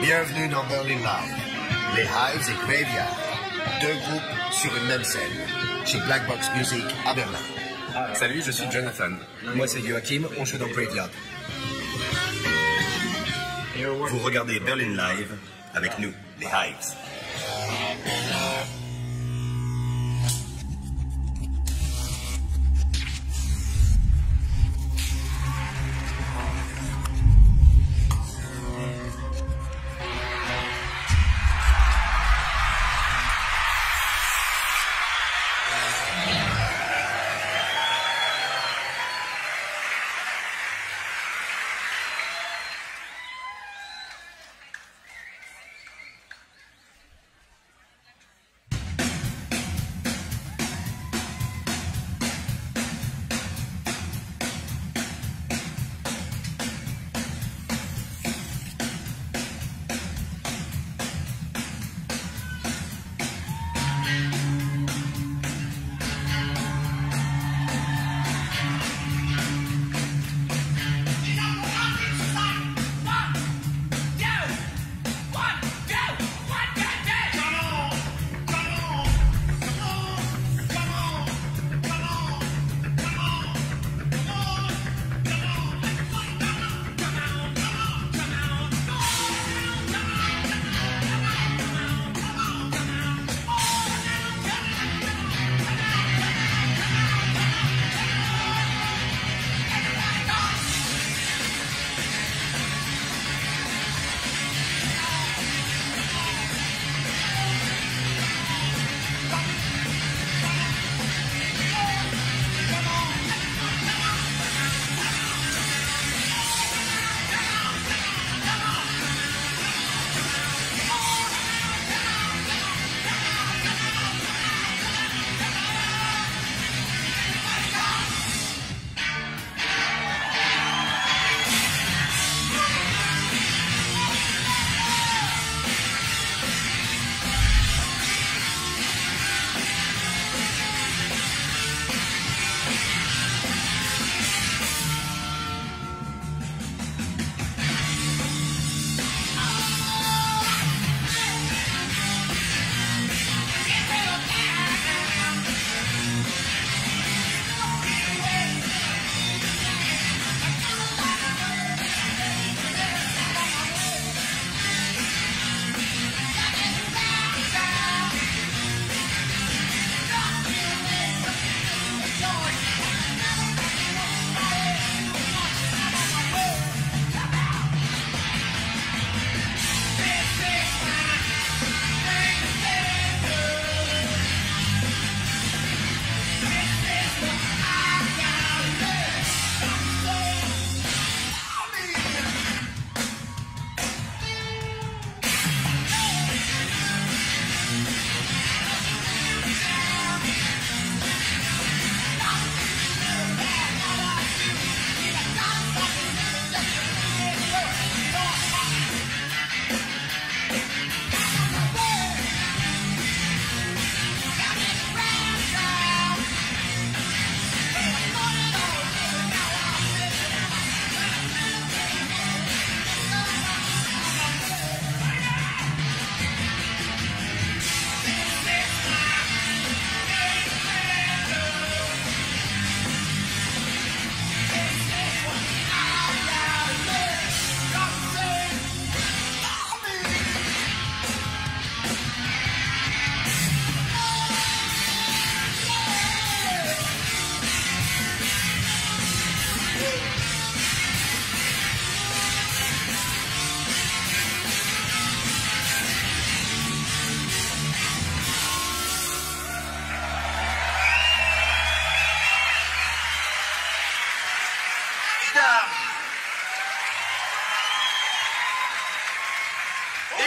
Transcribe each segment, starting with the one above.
Bienvenue dans Berlin Live, les Hives et Graveyard, deux groupes sur une même scène, chez Black Box Music à Berlin. Salut, je suis Jonathan. Moi c'est Joachim, on joue dans Graveyard. Vous regardez Berlin Live avec nous, les Hives.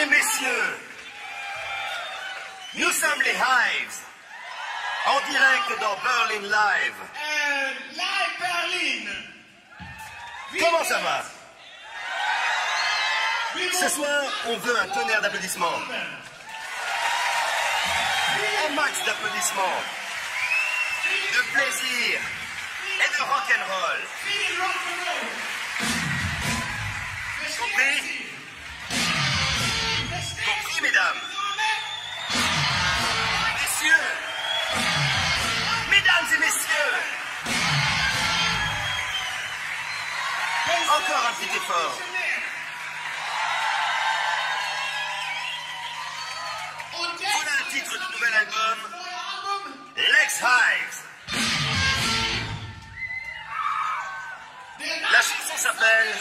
et messieurs, nous sommes les Hives, en direct dans Berlin Live. Live Berlin. Comment ça va? Ce soir, on veut un tonnerre d'applaudissements. Un max d'applaudissements. de plaisir et de rock'n'roll. Compris? Compris, mesdames? Messieurs! Mesdames et messieurs! Encore un petit effort. Voilà un titre du nouvel album, Lex Hives. La chanson s'appelle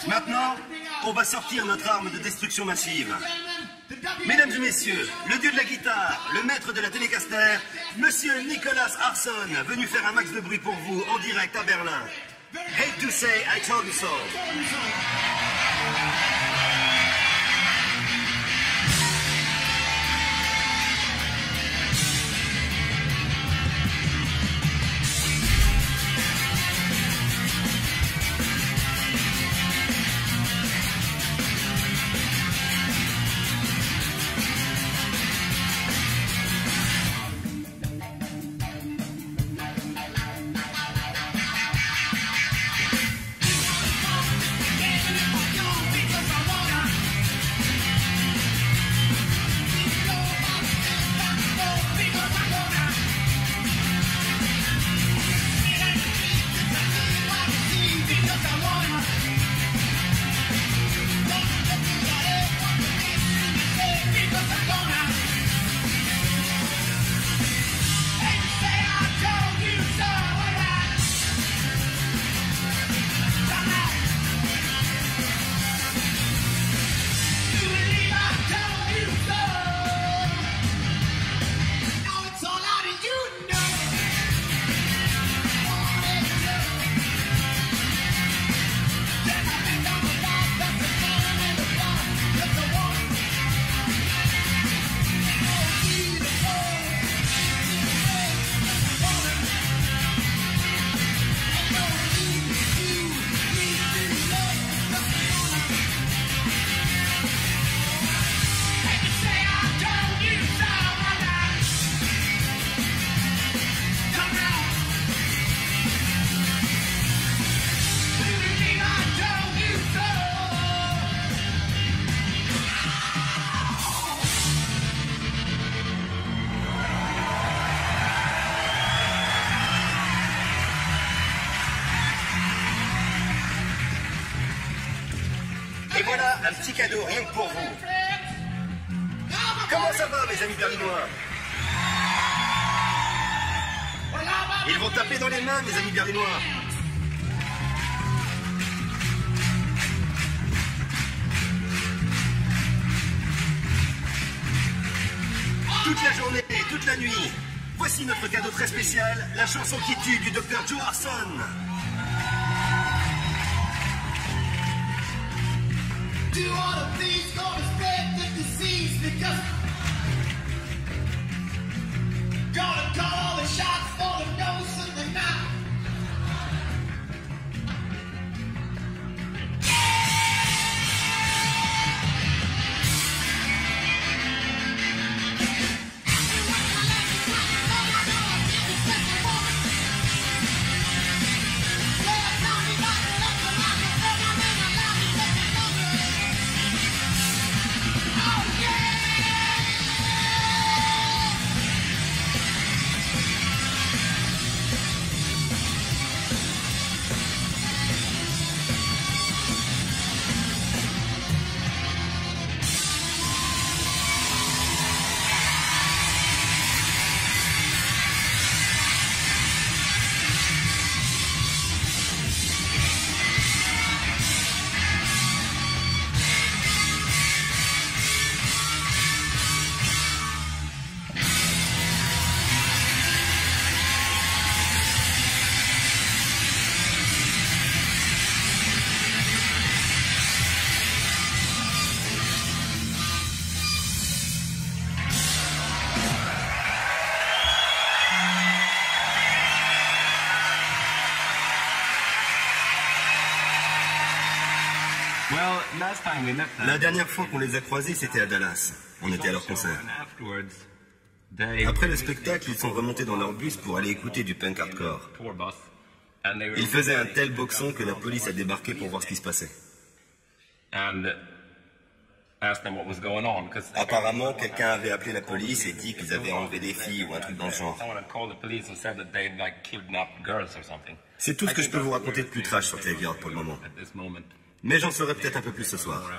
Maintenant, on va sortir notre arme de destruction massive. Mesdames et messieurs, le dieu de la guitare, le maître de la télécaster, Monsieur Nicolas Arson, venu faire un max de bruit pour vous en direct à Berlin. Hate to say I told you so. un petit cadeau rien que pour vous. Comment ça va, mes amis berlinois? Ils vont taper dans les mains, mes amis berlinois. Toute la journée et toute la nuit. Voici notre cadeau très spécial, la chanson qui tue du Dr. Joe Arson. Do all of these gonna spread the disease because gonna call the shots for the nose and the mouth. La dernière fois qu'on les a croisés, c'était à Dallas. On était à leur concert. Après le spectacle, ils sont remontés dans leur bus pour aller écouter du punk hardcore. Ils faisaient un tel boxon que la police a débarqué pour voir ce qui se passait. Apparemment, quelqu'un avait appelé la police et dit qu'ils avaient enlevé des filles ou un truc dans le genre. C'est tout ce que je peux vous raconter de plus trash sur Graveyard pour le moment. Mais j'en saurai peut-être un peu plus ce soir.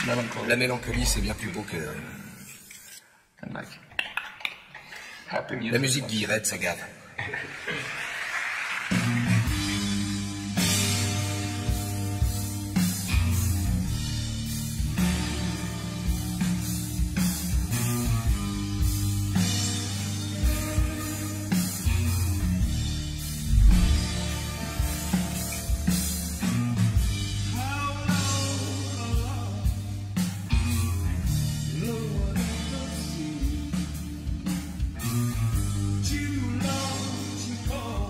Melancholy. La mélancolie, c'est bien plus beau que... And like happy music. La musique guillerette, ça gave. Too long to call.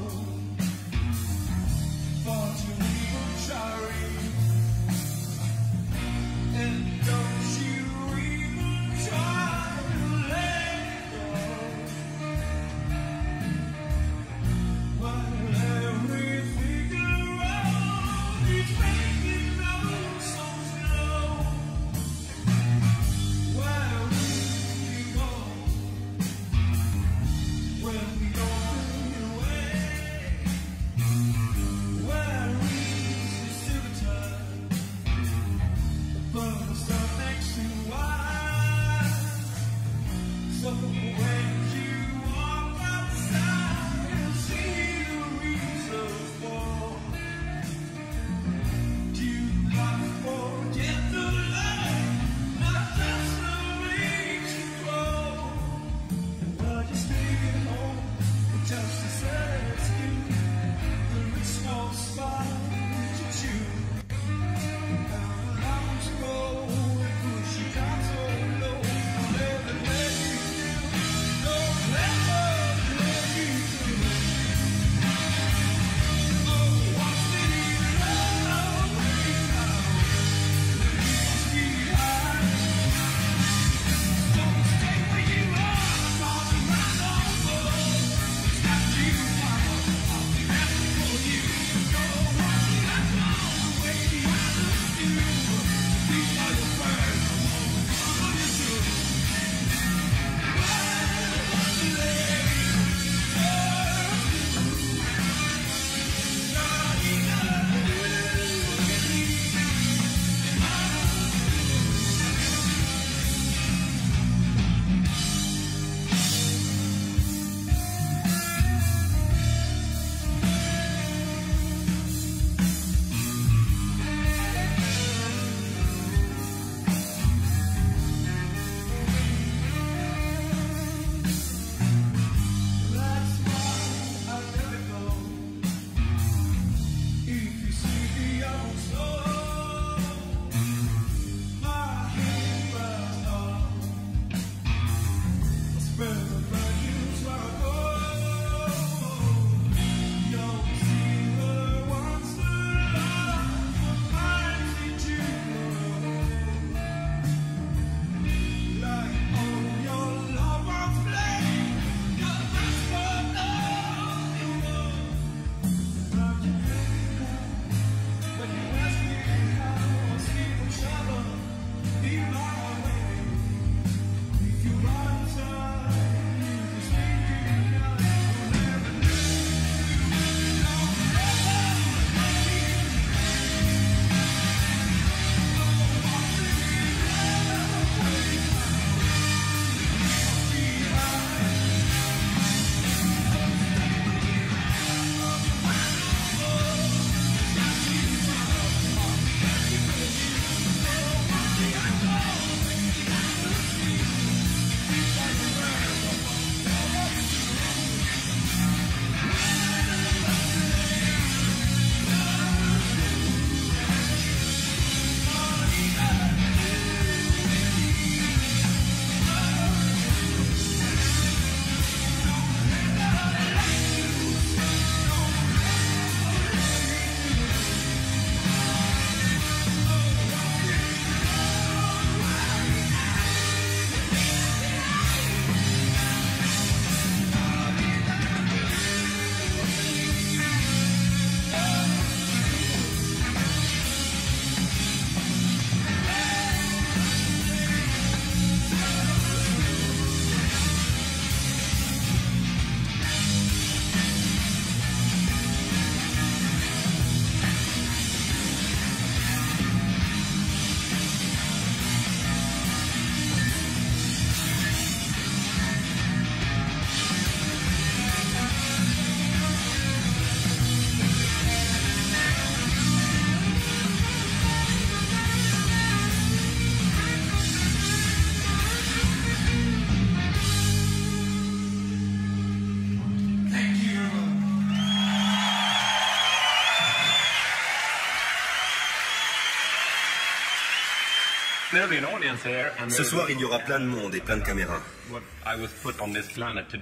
Ce soir, il y aura plein de monde et plein de caméras.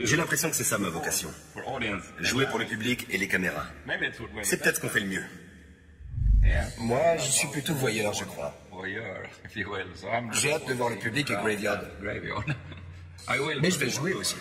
J'ai l'impression que c'est ça ma vocation. Jouer pour le public et les caméras. C'est peut-être ce qu'on fait le mieux. Moi, je suis plutôt voyeur, je crois. J'ai hâte de voir le public et Graveyard. Mais je vais jouer aussi.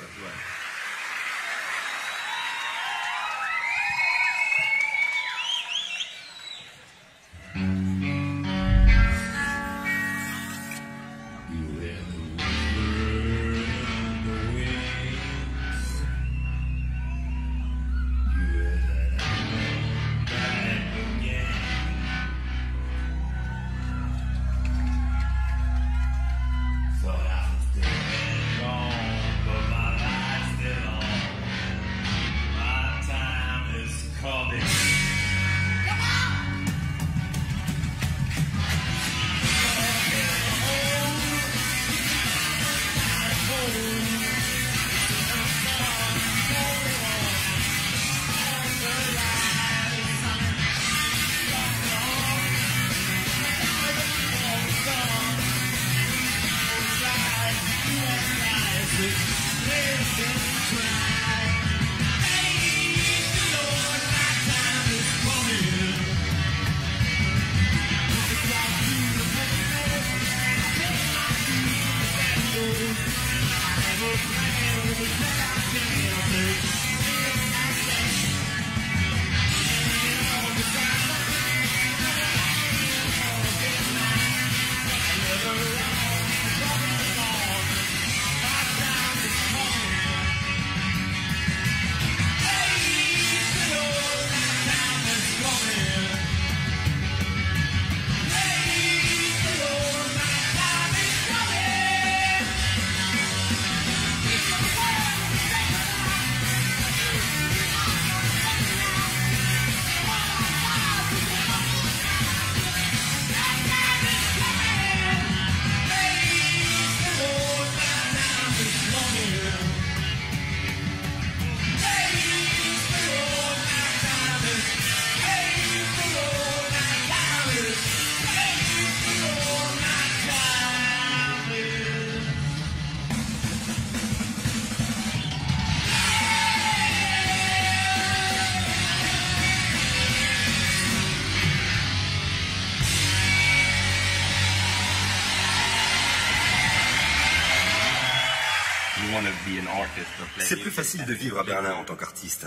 C'est plus facile de vivre à Berlin en tant qu'artiste.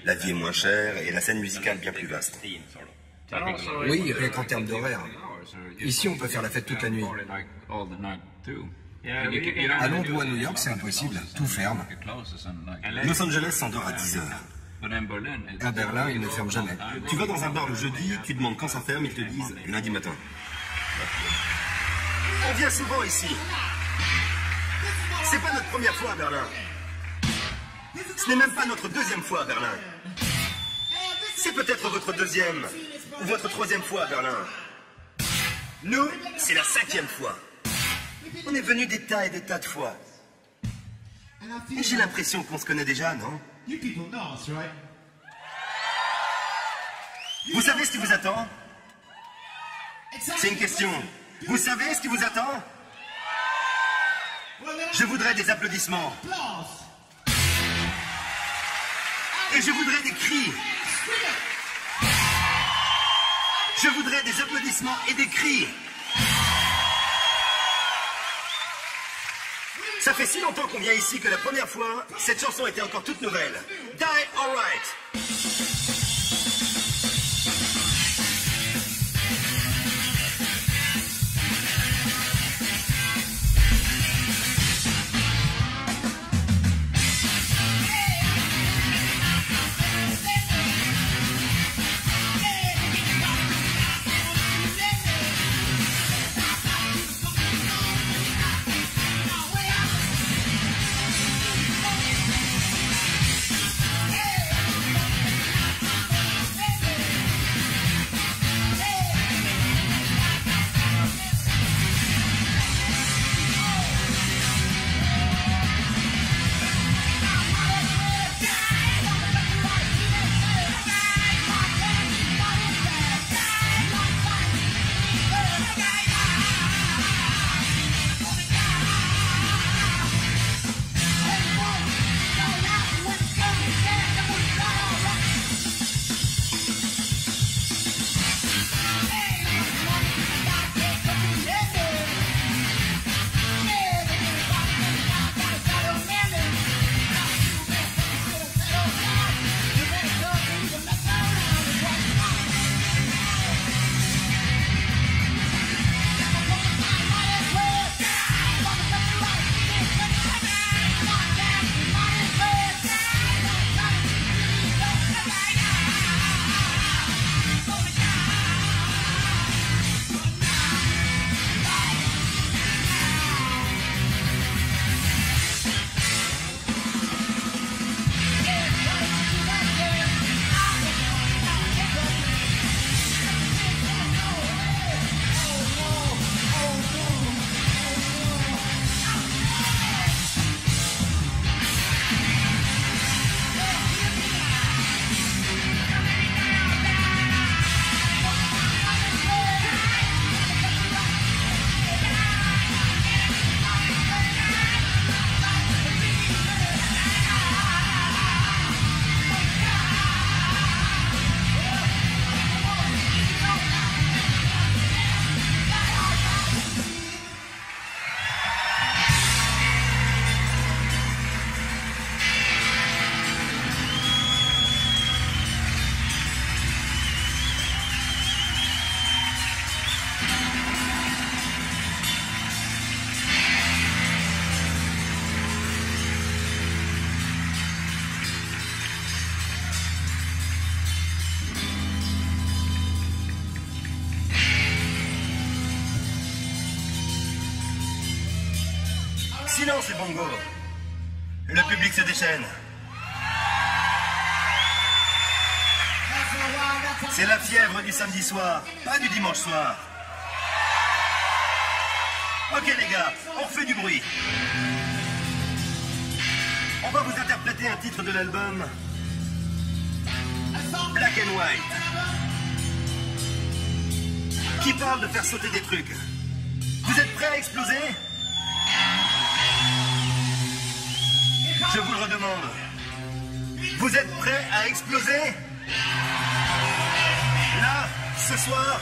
La vie est moins chère et la scène musicale bien plus vaste. Oui, rien qu'en termes d'horaire. Ici, on peut faire la fête toute la nuit. À Londres ou à New York, c'est impossible. Tout ferme. Los Angeles s'endort à 10 heures. À Berlin, ils ne ferment jamais. Tu vas dans un bar le jeudi, tu demandes quand ça ferme, ils te disent lundi matin. On vient souvent ici. C'est pas notre première fois à Berlin. Ce n'est même pas notre deuxième fois à Berlin. C'est peut-être votre deuxième ou votre troisième fois à Berlin. Nous, c'est la 5e fois. On est venus des tas et des tas de fois. Et j'ai l'impression qu'on se connaît déjà, non? Vous savez ce qui vous attend? C'est une question. Vous savez ce qui vous attend? Je voudrais des applaudissements. Et je voudrais des cris. Je voudrais des applaudissements et des cris. Ça fait si longtemps qu'on vient ici que la première fois, cette chanson était encore toute nouvelle. Die Alright. Silence les bongos. Le public se déchaîne. C'est la fièvre du samedi soir, pas du dimanche soir. Ok les gars, on fait du bruit. On va vous interpréter un titre de l'album Black and White, qui parle de faire sauter des trucs. Vous êtes prêts à exploser? Je vous le redemande. Vous êtes prêts à exploser? Là, ce soir.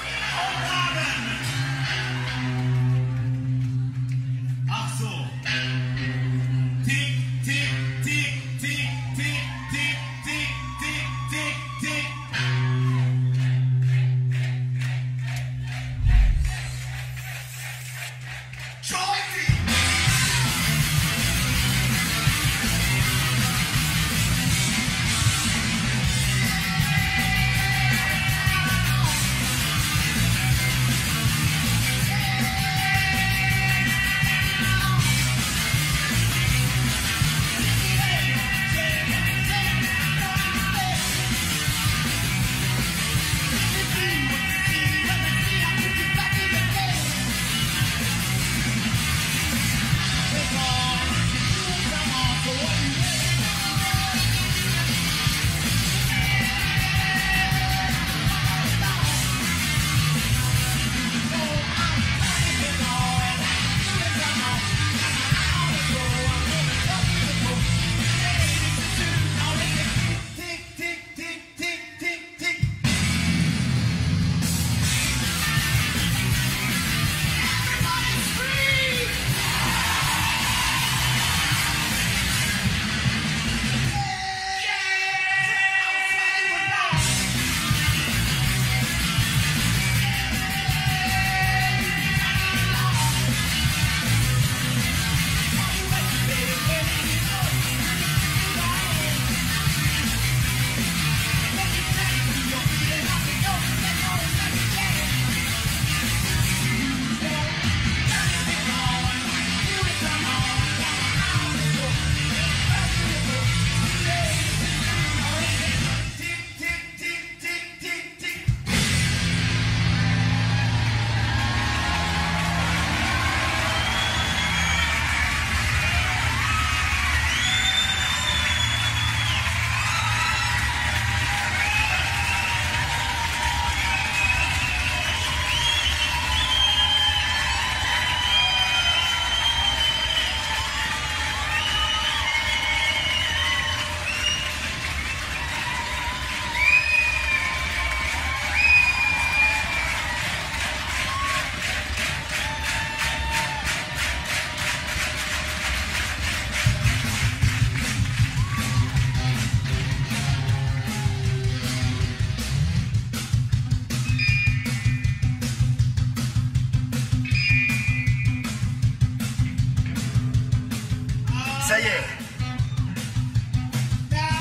Ça y est.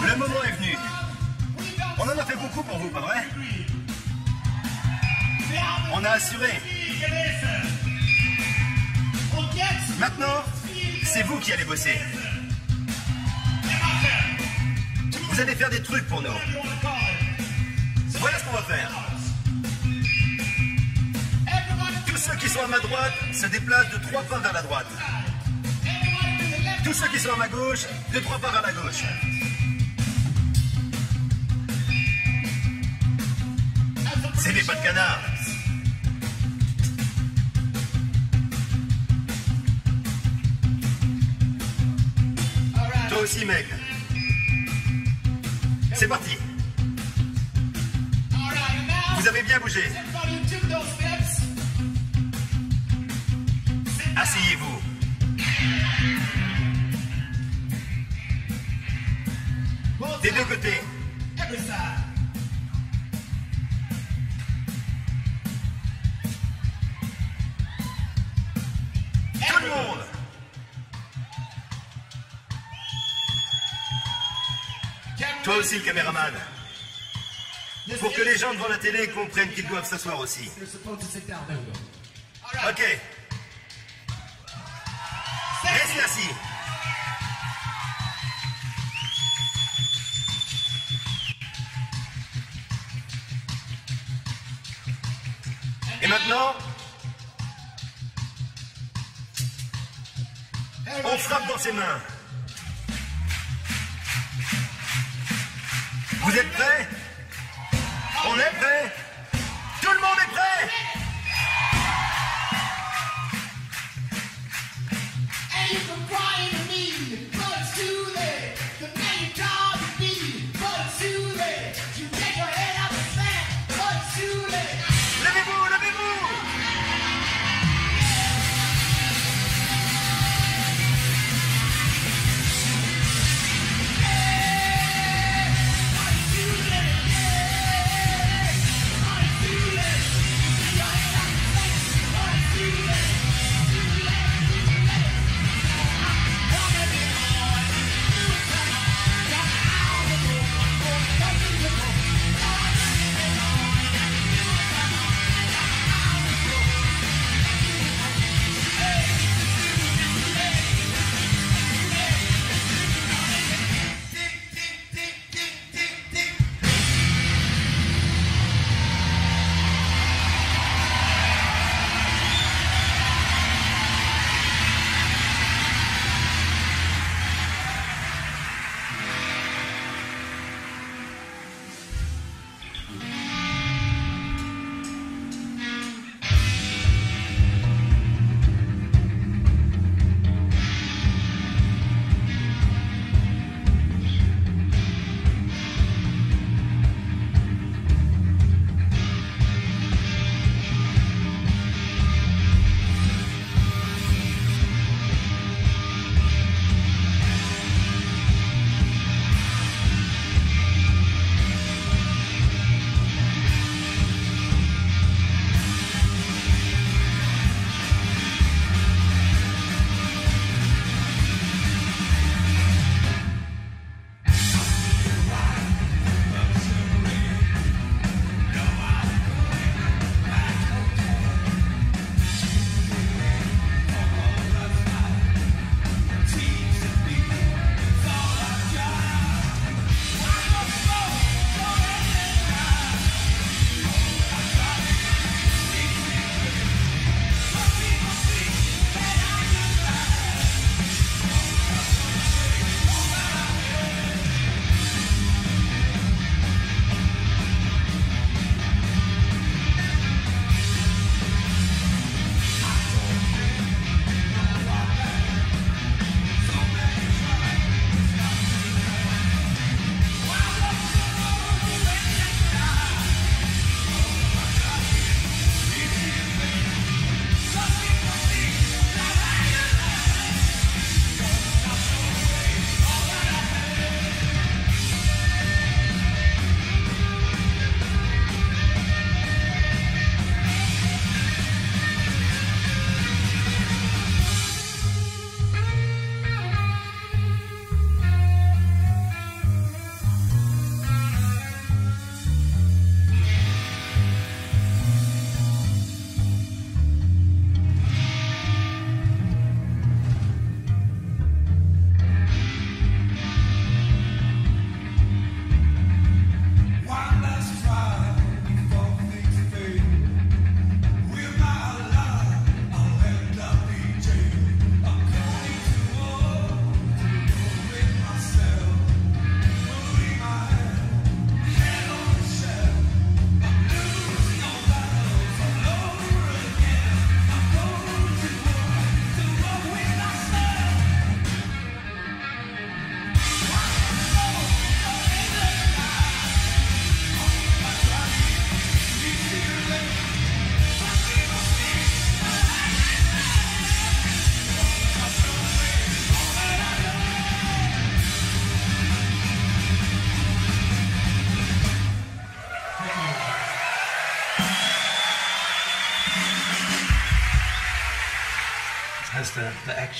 Le moment est venu. On en a fait beaucoup pour vous, pas vrai? On a assuré. Maintenant, c'est vous qui allez bosser. Vous allez faire des trucs pour nous. Voilà ce qu'on va faire. Tous ceux qui sont à ma droite se déplacent de 3 pas vers la droite. Tous ceux qui sont à ma gauche, de 3 pas vers la gauche. C'est des pas de canard. Toi aussi, mec. C'est parti. Vous avez bien bougé. Asseyez-vous. Des deux côtés. Tout le monde. Toi aussi, le caméraman. Pour que les gens devant la télé comprennent qu'ils doivent s'asseoir aussi. Ok. Restez Restez assis. Et maintenant, on frappe dans ses mains. Vous êtes prêts? On est prêts? Tout le monde est prêt? And you can cry to me, but it's too late. The man you call to me, but it's too late. You take your head out the sand, but it's too late. Levez-vous, levez-vous!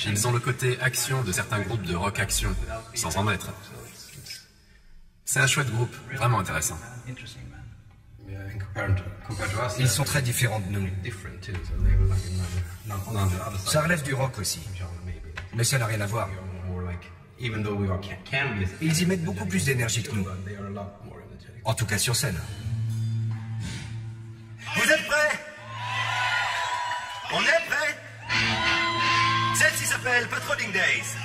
Ils ont le côté action de certains groupes de rock action, sans en être. C'est un chouette groupe, vraiment intéressant. Ils sont très différents de nous. Ça relève du rock aussi. Mais ça n'a rien à voir. Ils y mettent beaucoup plus d'énergie que nous. En tout cas sur scène. Vous êtes prêts? On est prêts? Celle-ci s'appelle Patrolling Days.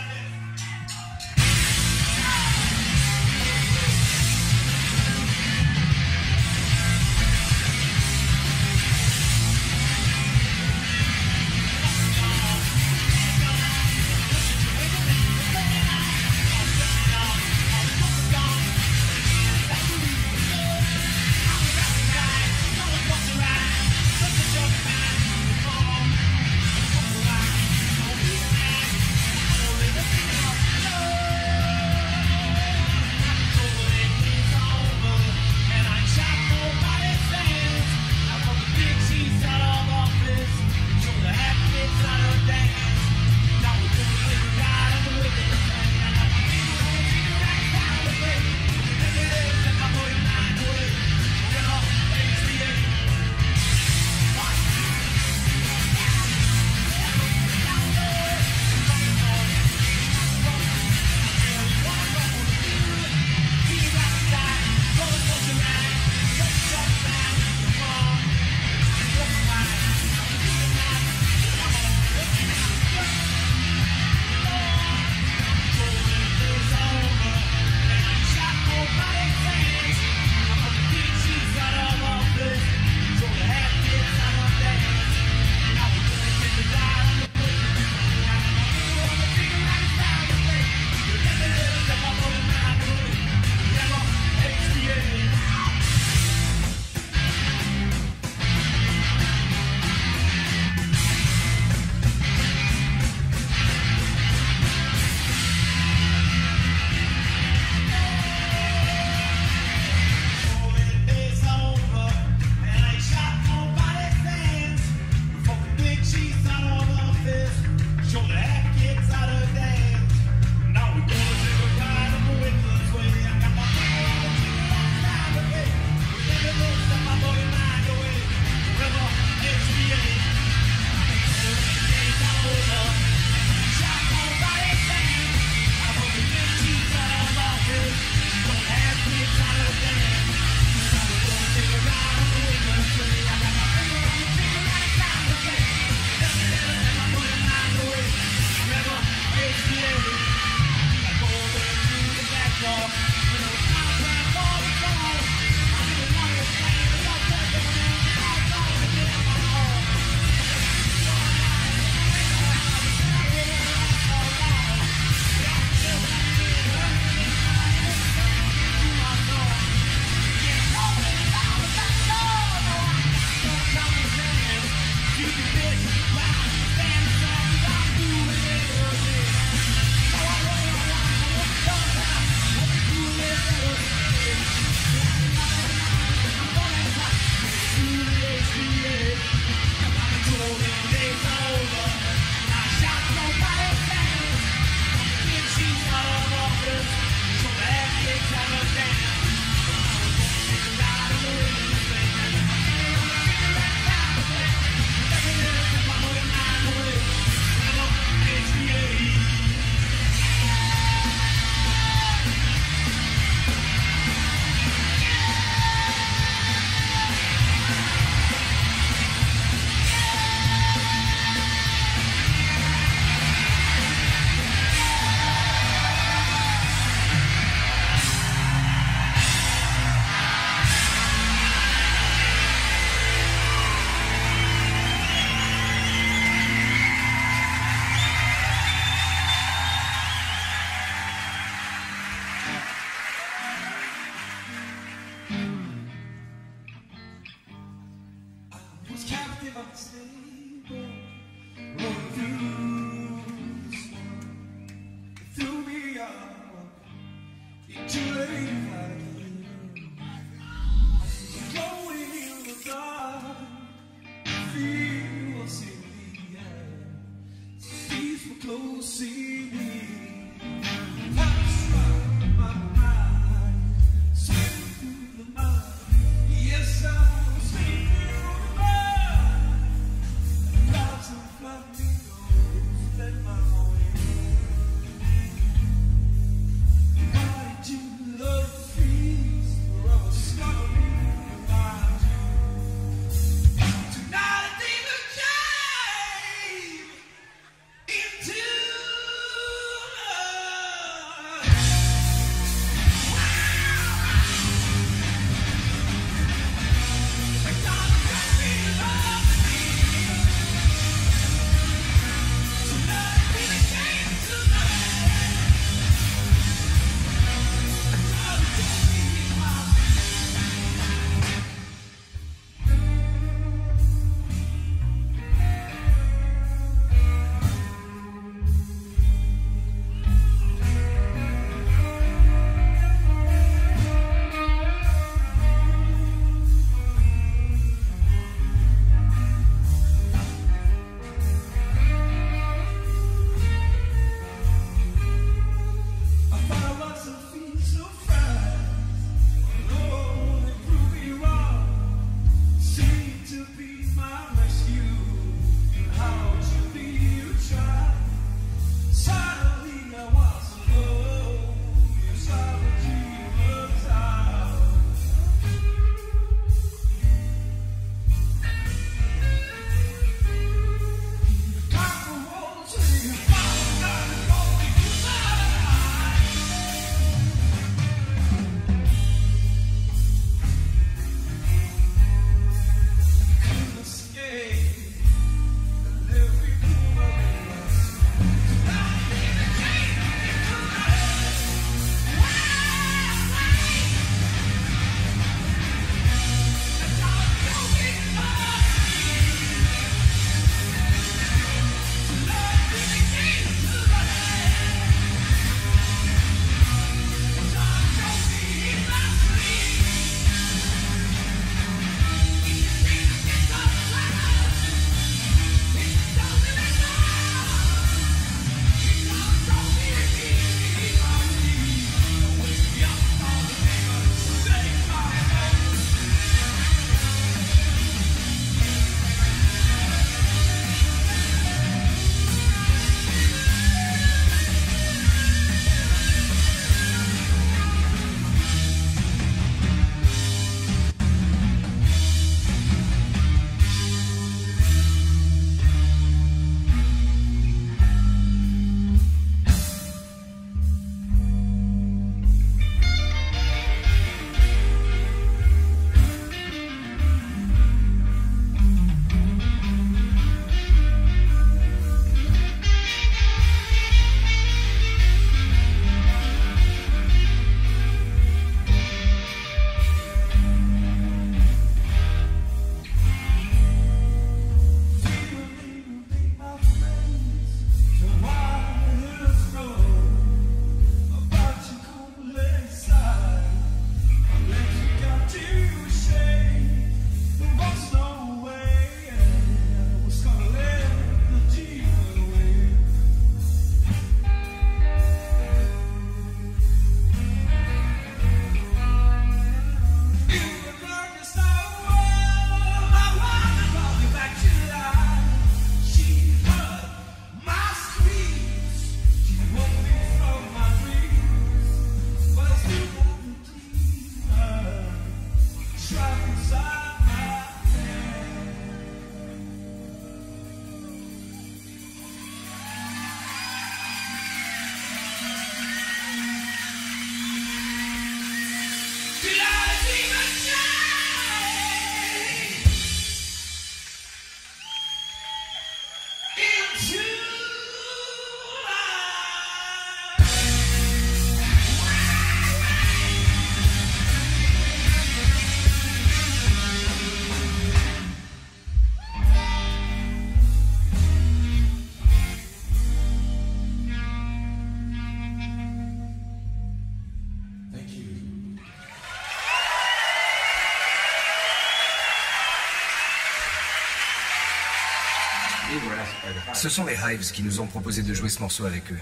Ce sont les Hives qui nous ont proposé de jouer ce morceau avec eux.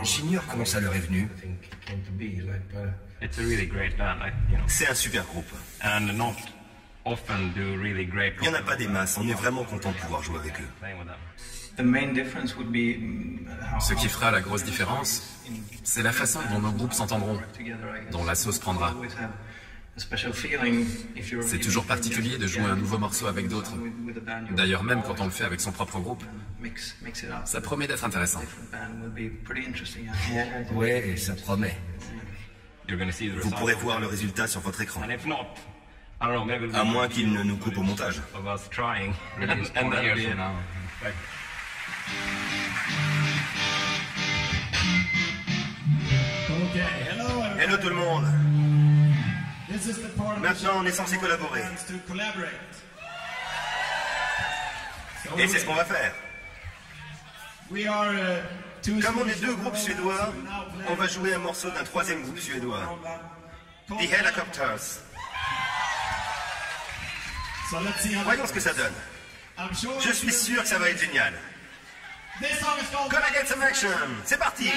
J'ignore comment ça leur est venu. C'est un super groupe. Il n'y en a pas des masses, on est vraiment content de pouvoir jouer avec eux. Ce qui fera la grosse différence, c'est la façon dont nos groupes s'entendront, dont la sauce prendra. C'est toujours particulier de jouer un nouveau morceau avec d'autres. D'ailleurs, même quand on le fait avec son propre groupe, ça promet d'être intéressant. Ouais, ça promet. Vous pourrez voir le résultat sur votre écran. À moins qu'il ne nous coupe au montage. Hello tout le monde. Maintenant, on est censé collaborer. Et c'est ce qu'on va faire. Comme on est deux groupes suédois, on va jouer un morceau d'un troisième groupe suédois. The Helicopters. Voyons ce que ça donne. Je suis sûr que ça va être génial. Gonna get some action. C'est parti.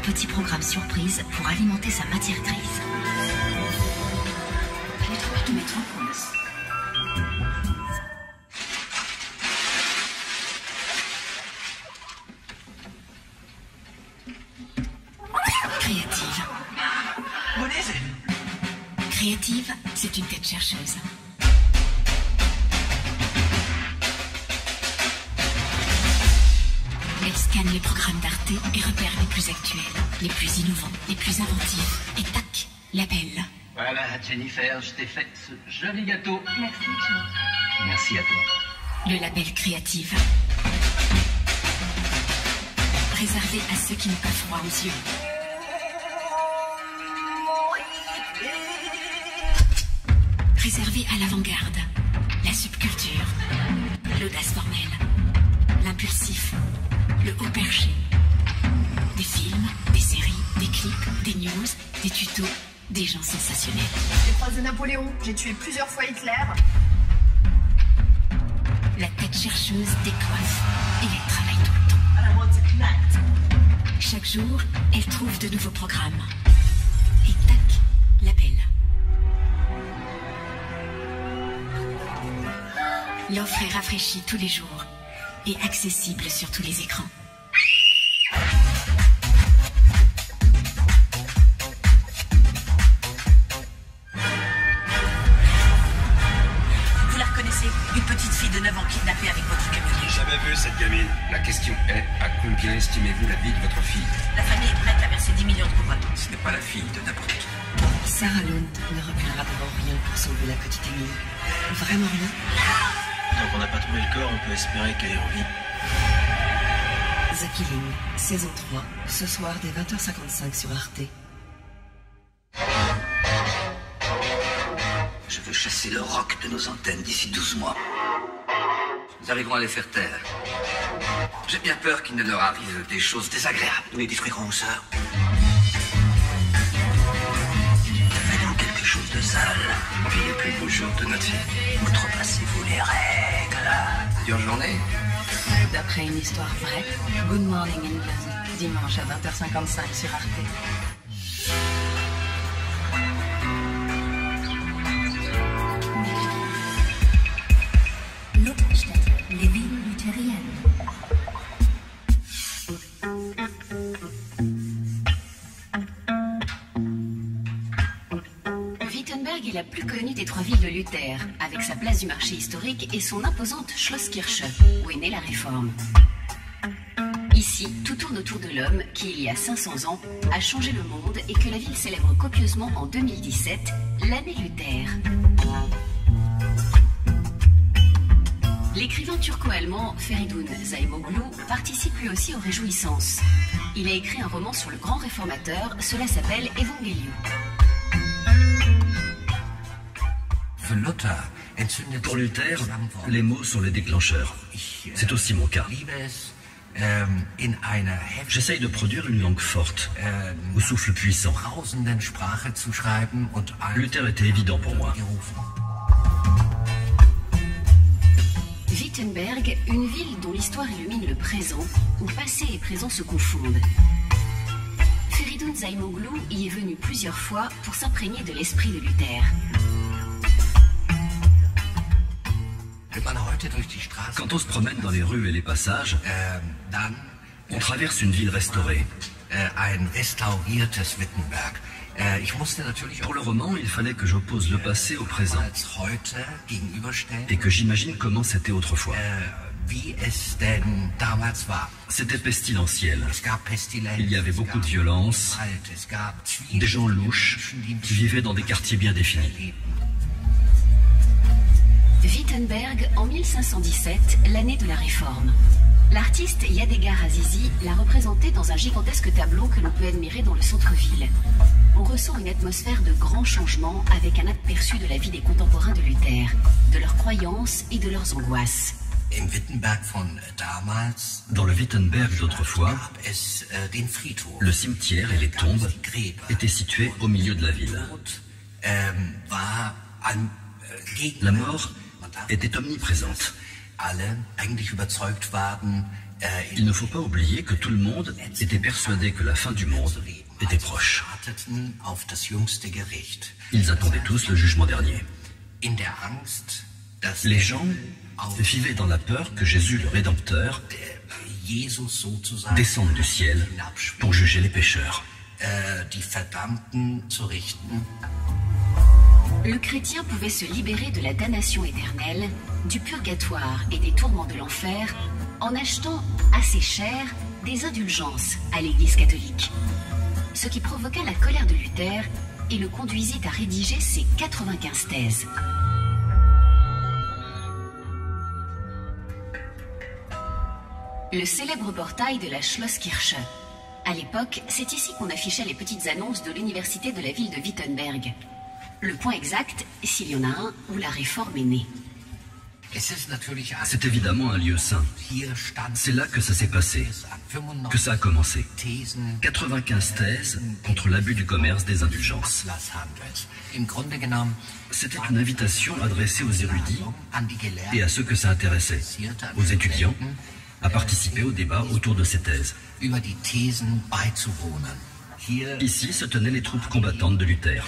petit programme surprise pour alimenter sa matière grise. Créative. Créative, c'est une tête chercheuse. Elle scanne les programmes d'Arte et repère les plus actuels, les plus innovants, les plus inventifs. Et tac, label. Voilà, Jennifer, je t'ai fait ce joli gâteau. Merci, Joe. Merci à toi. Le label Créative. Réservé à ceux qui n'ont pas froid aux yeux. Réservé à l'avant-garde, la subculture, l'audace formelle, l'impulsif, le haut perché. Des films, des séries, des clips, des news, des tutos, des gens sensationnels. J'ai croisé Napoléon, j'ai tué plusieurs fois Hitler. La tête chercheuse décoiffe et elle travaille tout le temps. Chaque jour, elle trouve de nouveaux programmes. Et tac, label. L'offre est rafraîchie tous les jours et accessible sur tous les écrans. Vous la reconnaissez? Une petite fille de 9 ans kidnappée avec votre camionnier. Jamais vu cette gamine. La question est, à combien estimez-vous la vie de votre fille? La famille est prête à verser 10 millions de couronnes. Ce n'est pas la fille de n'importe qui. Sarah Lund ne reculera devant rien pour sauver la petite Émilie. Vraiment rien? Tant qu'on n'a pas trouvé le corps, on peut espérer qu'elle est en vie. The Killing, saison 3, ce soir dès 20h55 sur Arte. Je veux chasser le rock de nos antennes d'ici 12 mois. Nous arriverons à les faire taire. J'ai bien peur qu'il ne leur arrive des choses désagréables. Nous les détruirons, sœur. Faisons quelque chose de sale. Puis le plus beau jour de notre vie. Outrepassez-vous les règles. Dure journée. D'après une histoire vraie, Good Morning England, dimanche à 20h55 sur Arte. Lutherstätte, les villes luthériennes. Wittenberg est la plus connue des 3 villes de Luther, avec sa place du marché historique et son imposante Schlosskirche, où est née la Réforme. Ici, tout tourne autour de l'homme qui, il y a 500 ans, a changé le monde et que la ville célèbre copieusement en 2017, l'année Luther. L'écrivain turco-allemand Feridun Zaimoglu participe lui aussi aux réjouissances. Il a écrit un roman sur le grand réformateur, cela s'appelle Evangelium. Pour Luther, les mots sont les déclencheurs. C'est aussi mon cas. J'essaye de produire une langue forte, au souffle puissant. Luther était évident pour moi. Wittenberg, une ville dont l'histoire illumine le présent, où passé et présent se confondent. Feridun Zaimoglu y est venu plusieurs fois pour s'imprégner de l'esprit de Luther. Quand on se promène dans les rues et les passages, on traverse une ville restaurée. Pour le roman, il fallait que j'oppose le passé au présent et que j'imagine comment c'était autrefois. C'était pestilentiel. Il y avait beaucoup de violence, des gens louches qui vivaient dans des quartiers bien définis. Wittenberg, en 1517, l'année de la Réforme. L'artiste Yadégar Azizi l'a représenté dans un gigantesque tableau que l'on peut admirer dans le centre-ville. On ressent une atmosphère de grands changements avec un aperçu de la vie des contemporains de Luther, de leurs croyances et de leurs angoisses. Dans le Wittenberg d'autrefois, le cimetière et les tombes étaient situés au milieu de la ville. La mort était omniprésente. Il ne faut pas oublier que tout le monde était persuadé que la fin du monde était proche. Ils attendaient tous le jugement dernier. Les gens vivaient dans la peur que Jésus, le Rédempteur, descende du ciel pour juger les pécheurs. Le chrétien pouvait se libérer de la damnation éternelle, du purgatoire et des tourments de l'enfer en achetant assez cher des indulgences à l'Église catholique. Ce qui provoqua la colère de Luther et le conduisit à rédiger ses 95 thèses. Le célèbre portail de la Schlosskirche. À l'époque, c'est ici qu'on affichait les petites annonces de l'université de la ville de Wittenberg. Le point exact, s'il y en a un, où la réforme est née. C'est évidemment un lieu saint. C'est là que ça s'est passé, que ça a commencé. 95 thèses contre l'abus du commerce des indulgences. C'était une invitation adressée aux érudits et à ceux que ça intéressait, aux étudiants, à participer au débat autour de ces thèses. Ici se tenaient les troupes combattantes de Luther.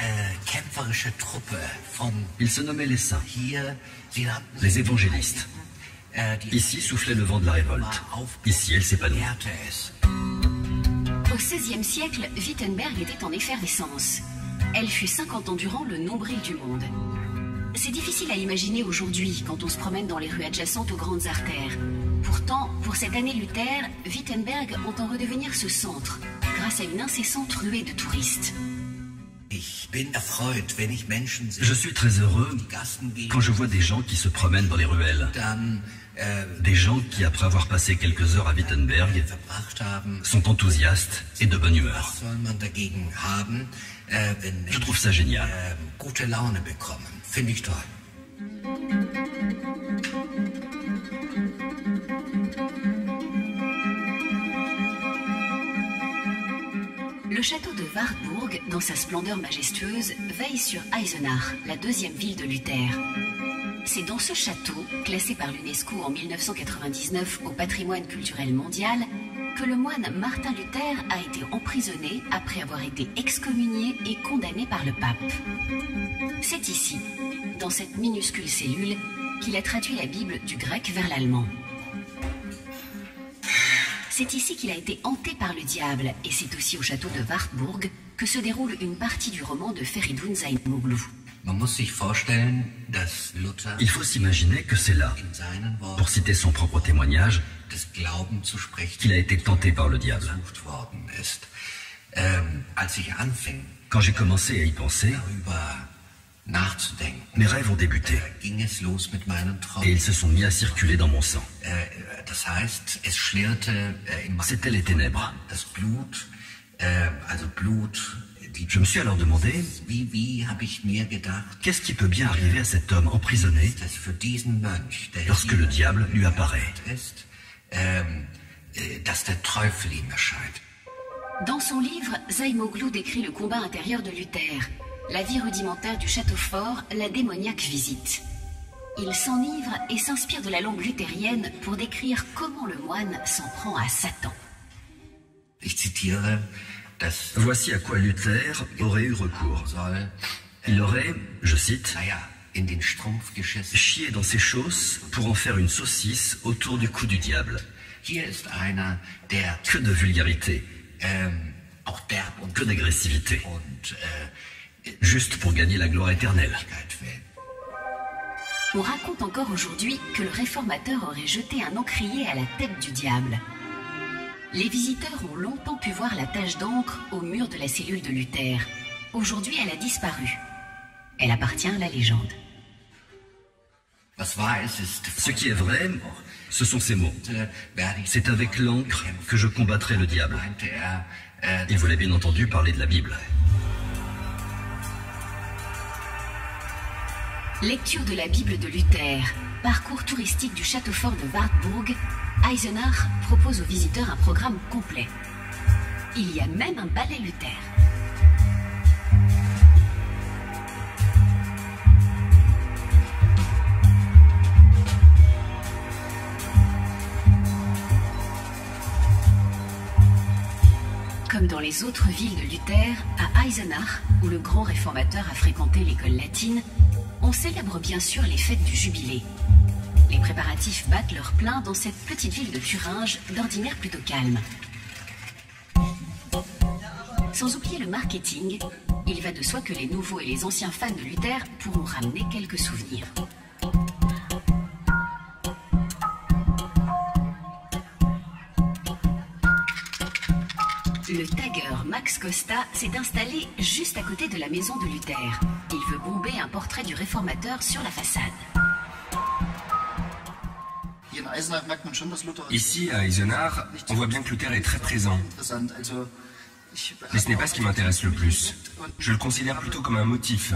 Ils se nommaient les saints, les évangélistes. Ici soufflait le vent de la révolte. Ici, elle s'épanouit. Au XVIe siècle, Wittenberg était en effervescence. Elle fut 50 ans durant le nombril du monde. C'est difficile à imaginer aujourd'hui quand on se promène dans les rues adjacentes aux grandes artères. Pourtant, pour cette année Luther, Wittenberg entend redevenir ce centre, grâce à une incessante ruée de touristes. Je suis très heureux quand je vois des gens qui se promènent dans les ruelles. Des gens qui, après avoir passé quelques heures à Wittenberg, sont enthousiastes et de bonne humeur. Je trouve ça génial. Le château de Wartburg, dans sa splendeur majestueuse, veille sur Eisenach, la deuxième ville de Luther. C'est dans ce château, classé par l'UNESCO en 1999 au patrimoine culturel mondial, que le moine Martin Luther a été emprisonné après avoir été excommunié et condamné par le pape. C'est ici, dans cette minuscule cellule, qu'il a traduit la Bible du grec vers l'allemand. C'est ici qu'il a été hanté par le diable, et c'est aussi au château de Wartburg que se déroule une partie du roman de Feridun Zaimoglu. Il faut s'imaginer que c'est là, pour citer son propre témoignage, qu'il a été tenté par le diable. Quand j'ai commencé à y penser, mes rêves ont débuté et ils se sont mis à circuler dans mon sang. C'était les ténèbres. Je me suis alors demandé, qu'est-ce qui peut bien arriver à cet homme emprisonné lorsque le diable lui apparaît? Dans son livre, Zaimoglu décrit le combat intérieur de Luther, la vie rudimentaire du château fort, la démoniaque visite. Il s'enivre et s'inspire de la langue luthérienne pour décrire comment le moine s'en prend à Satan. Voici à quoi Luther aurait eu recours. Il aurait, je cite, chié dans ses chausses pour en faire une saucisse autour du cou du diable. Que de vulgarité, que d'agressivité, juste pour gagner la gloire éternelle. On raconte encore aujourd'hui que le réformateur aurait jeté un encrier à la tête du diable. Les visiteurs ont longtemps pu voir la tache d'encre au mur de la cellule de Luther. Aujourd'hui, elle a disparu. Elle appartient à la légende. Ce qui est vrai, ce sont ces mots. C'est avec l'encre que je combattrai le diable. Il voulait bien entendu parler de la Bible. Lecture de la Bible de Luther, parcours touristique du château fort de Wartburg, Eisenach propose aux visiteurs un programme complet. Il y a même un ballet Luther. comme dans les autres villes de Luther, à Eisenach, où le grand réformateur a fréquenté l'école latine, on célèbre bien sûr les fêtes du jubilé. Les préparatifs battent leur plein dans cette petite ville de Thuringe, d'ordinaire plutôt calme. Sans oublier le marketing, il va de soi que les nouveaux et les anciens fans de Luther pourront ramener quelques souvenirs. Le tagger Max Costa s'est installé juste à côté de la maison de Luther. Il veut bomber un portrait du réformateur sur la façade. Ici, à Eisenach, on voit bien que Luther est très présent. Mais ce n'est pas ce qui m'intéresse le plus. Je le considère plutôt comme un motif.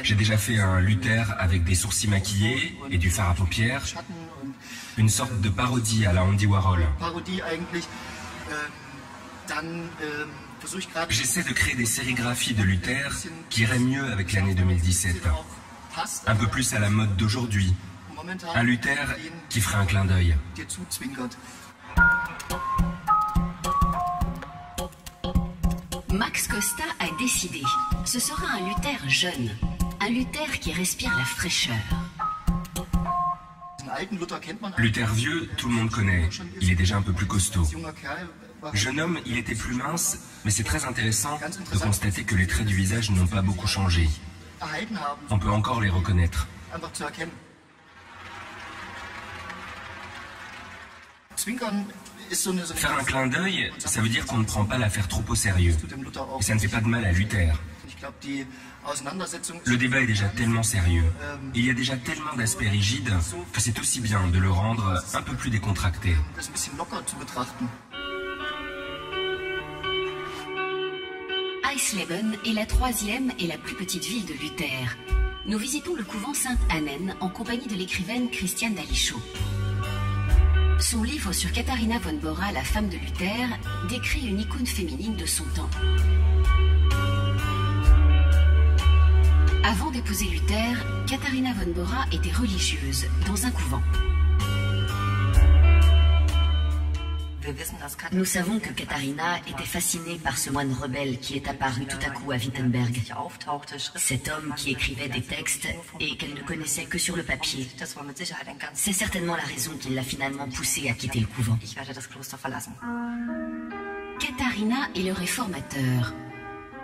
J'ai déjà fait un Luther avec des sourcils maquillés et du fard à paupières. Une sorte de parodie à la Andy Warhol. J'essaie de créer des sérigraphies de Luther qui iraient mieux avec l'année 2017. Un peu plus à la mode d'aujourd'hui. Un Luther qui ferait un clin d'œil. Max Costa a décidé. Ce sera un Luther jeune. Un Luther qui respire la fraîcheur. Luther vieux, tout le monde connaît. Il est déjà un peu plus costaud. Jeune homme, il était plus mince, mais c'est très intéressant de constater que les traits du visage n'ont pas beaucoup changé. On peut encore les reconnaître. Faire un clin d'œil, ça veut dire qu'on ne prend pas l'affaire trop au sérieux. Et ça ne fait pas de mal à Luther. Le débat est déjà tellement sérieux. Et il y a déjà tellement d'aspects rigides que c'est aussi bien de le rendre un peu plus décontracté. Eisleben est la troisième et la plus petite ville de Luther. Nous visitons le couvent Sainte-Annen en compagnie de l'écrivaine Christiane Dalichot. Son livre sur Katharina von Bora, la femme de Luther, décrit une icône féminine de son temps. Avant d'épouser Luther, Katharina von Bora était religieuse dans un couvent. Nous savons que Katharina était fascinée par ce moine rebelle qui est apparu tout à coup à Wittenberg. Cet homme qui écrivait des textes et qu'elle ne connaissait que sur le papier. C'est certainement la raison qui l'a finalement poussée à quitter le couvent. Katharina et le réformateur.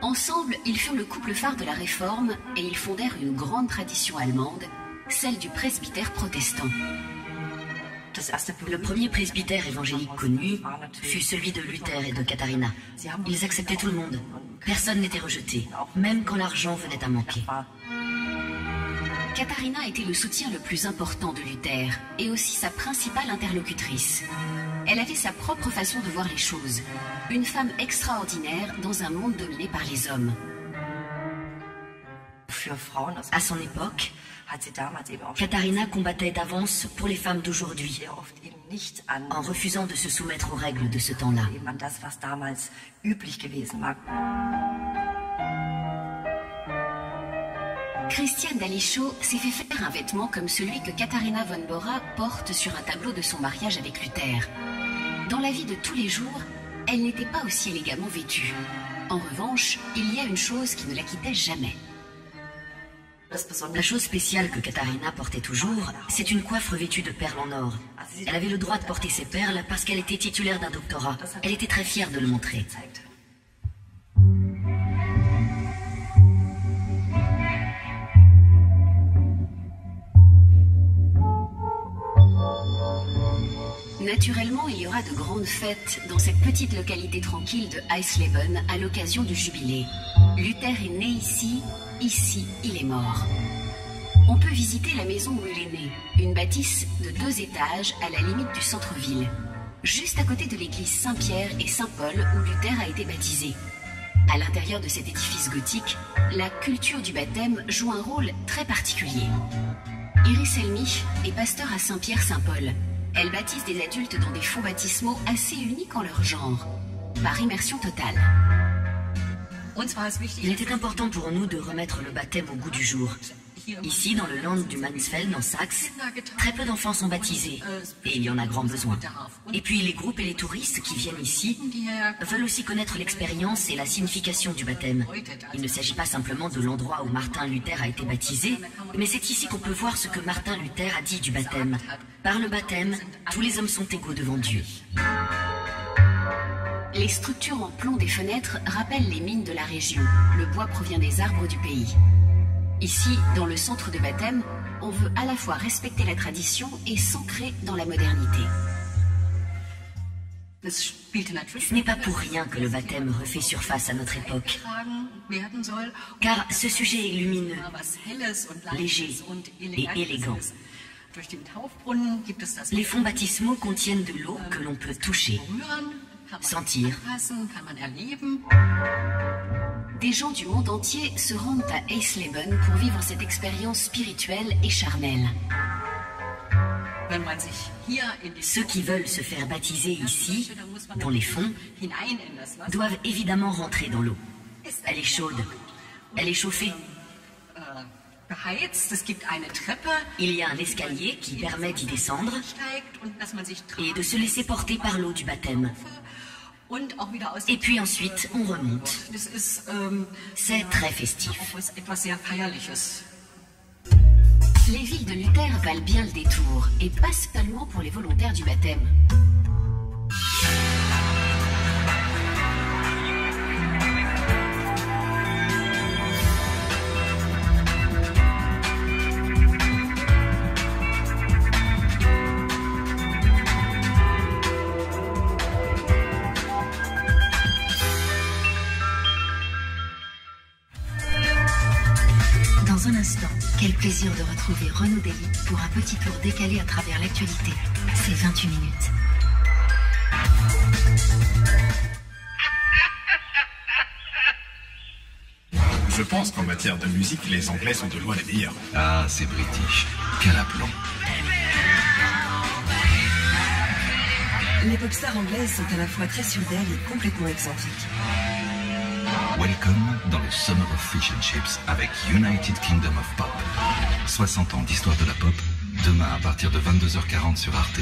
Ensemble, ils furent le couple phare de la Réforme et ils fondèrent une grande tradition allemande, celle du presbytère protestant. Le premier presbytère évangélique connu fut celui de Luther et de Katharina. Ils acceptaient tout le monde. Personne n'était rejeté, même quand l'argent venait à manquer. Katharina était le soutien le plus important de Luther et aussi sa principale interlocutrice. Elle avait sa propre façon de voir les choses. Une femme extraordinaire dans un monde dominé par les hommes. À son époque, Katharina combattait d'avance pour les femmes d'aujourd'hui, en refusant de se soumettre aux règles de ce temps-là. Christiane Dalichot s'est fait faire un vêtement comme celui que Katharina von Bora porte sur un tableau de son mariage avec Luther. Dans la vie de tous les jours, elle n'était pas aussi élégamment vêtue. En revanche, il y a une chose qui ne la quittait jamais. La chose spéciale que Katharina portait toujours, c'est une coiffe revêtue de perles en or. Elle avait le droit de porter ses perles parce qu'elle était titulaire d'un doctorat. Elle était très fière de le montrer. Naturellement, il y aura de grandes fêtes dans cette petite localité tranquille de Eisleben à l'occasion du jubilé. Luther est né ici, ici il est mort. On peut visiter la maison où il est né, une bâtisse de 2 étages à la limite du centre-ville, juste à côté de l'église Saint-Pierre et Saint-Paul où Luther a été baptisé. À l'intérieur de cet édifice gothique, la culture du baptême joue un rôle très particulier. Iris Elmich est pasteur à Saint-Pierre-Saint-Paul. Elle baptise des adultes dans des fonds baptismaux assez uniques en leur genre, par immersion totale. Il était important pour nous de remettre le baptême au goût du jour. Ici, dans le land du Mansfeld, en Saxe, très peu d'enfants sont baptisés, et il y en a grand besoin. Et puis les groupes et les touristes qui viennent ici veulent aussi connaître l'expérience et la signification du baptême. Il ne s'agit pas simplement de l'endroit où Martin Luther a été baptisé, mais c'est ici qu'on peut voir ce que Martin Luther a dit du baptême. Par le baptême, tous les hommes sont égaux devant Dieu. Les structures en plomb des fenêtres rappellent les mines de la région. Le bois provient des arbres du pays. Ici, dans le centre de baptême, on veut à la fois respecter la tradition et s'ancrer dans la modernité. Ce n'est pas pour rien que le baptême refait surface à notre époque. Car ce sujet est lumineux, léger et élégant. Les fonds baptismaux contiennent de l'eau que l'on peut toucher, sentir. Des gens du monde entier se rendent à Eisleben pour vivre cette expérience spirituelle et charnelle. Ceux qui veulent se faire baptiser ici, dans les fonds, doivent évidemment rentrer dans l'eau. Elle est chaude, elle est chauffée. Il y a un escalier qui permet d'y descendre et de se laisser porter par l'eau du baptême. Et puis ensuite, on remonte. C'est très festif. Les villes de Luther valent bien le détour, et pas seulement pour les volontaires du baptême. Dans un instant, quel plaisir de retrouver Renaud Dely pour un petit tour décalé à travers l'actualité. C'est 28 minutes. Je pense qu'en matière de musique, les Anglais sont de loin les meilleurs. Ah, c'est british. Quel aplomb. Les pop-stars anglaises sont à la fois très sûres d'elles et complètement excentriques. Welcome dans le Summer of Fish and Chips avec United Kingdom of Pop. 60 ans d'histoire de la pop, demain à partir de 22h40 sur Arte.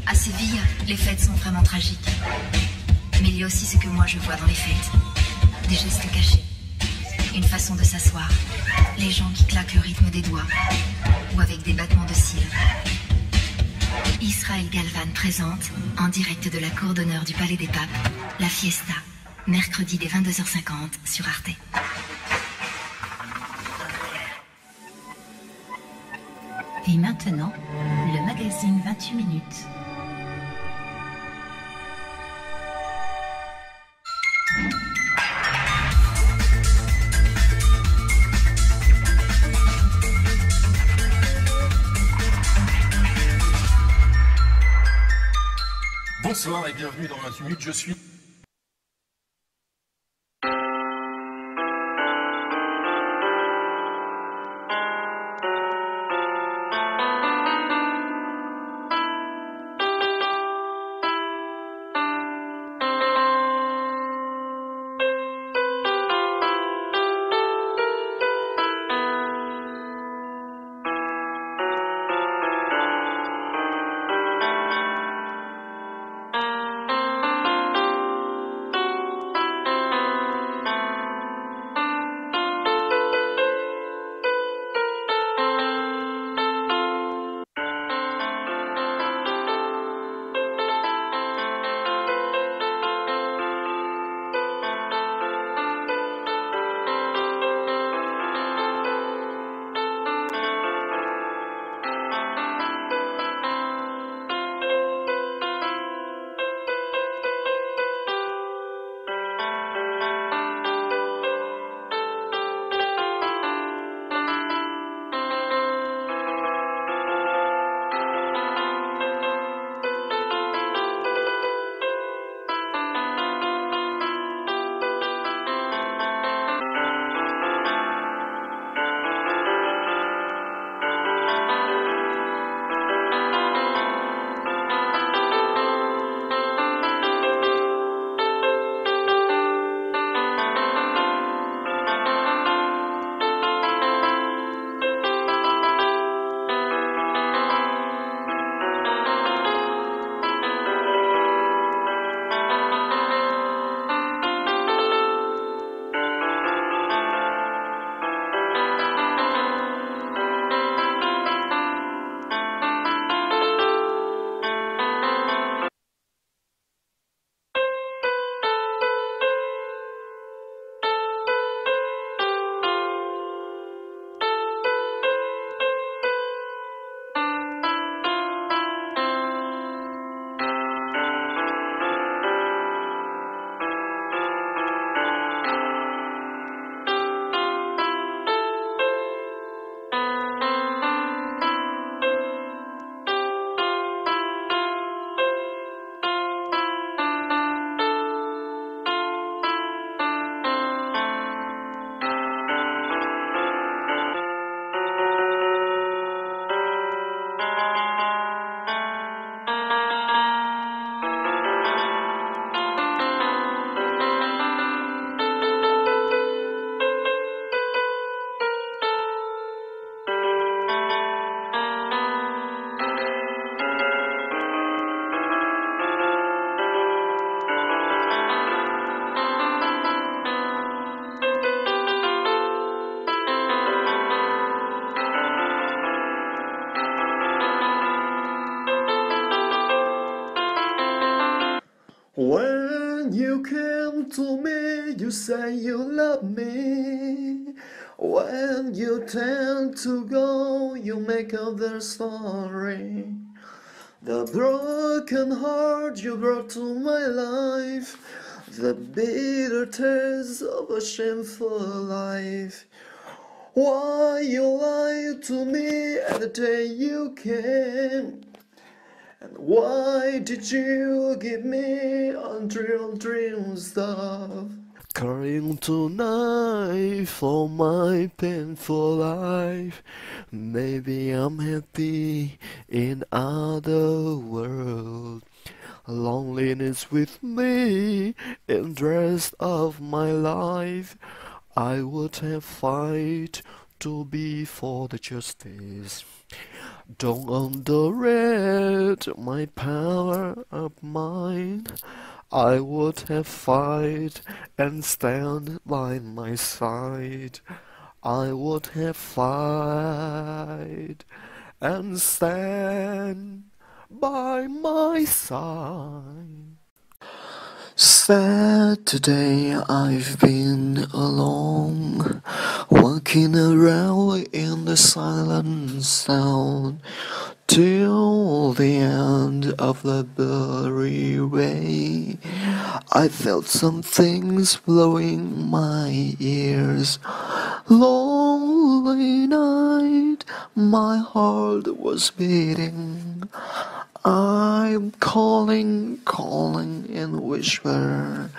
À Séville, les fêtes sont vraiment tragiques. Mais il y a aussi ce que moi je vois dans les fêtes. Des gestes cachés. Une façon de s'asseoir. Les gens qui claquent le rythme des doigts. Ou avec des battements de cils. Israël Galvan présente, en direct de la cour d'honneur du Palais des Papes, la Fiesta, mercredi dès 22h50 sur Arte. Et maintenant, le magazine 28 minutes. Bonsoir et bienvenue dans 28 minutes, je suis... came to me, you say you love me. When you tend to go, you make up their story. The broken heart you brought to my life, the bitter taste of a shameful life. Why you lied to me at the day you came? And why did you give me unreal dream stuff? Crying tonight for my painful life. Maybe I'm happy in other world. Loneliness with me in the rest of my life. I would have fight to be for the justice. Don't underrate my power of mind. I would have fight and stand by my side. I would have fight and stand by my side. Saturday I've been alone, walking around in the silent sound, till the end of the blurry way. I felt some things blowing my ears. Lonely night, my heart was beating. I'm calling in whisper.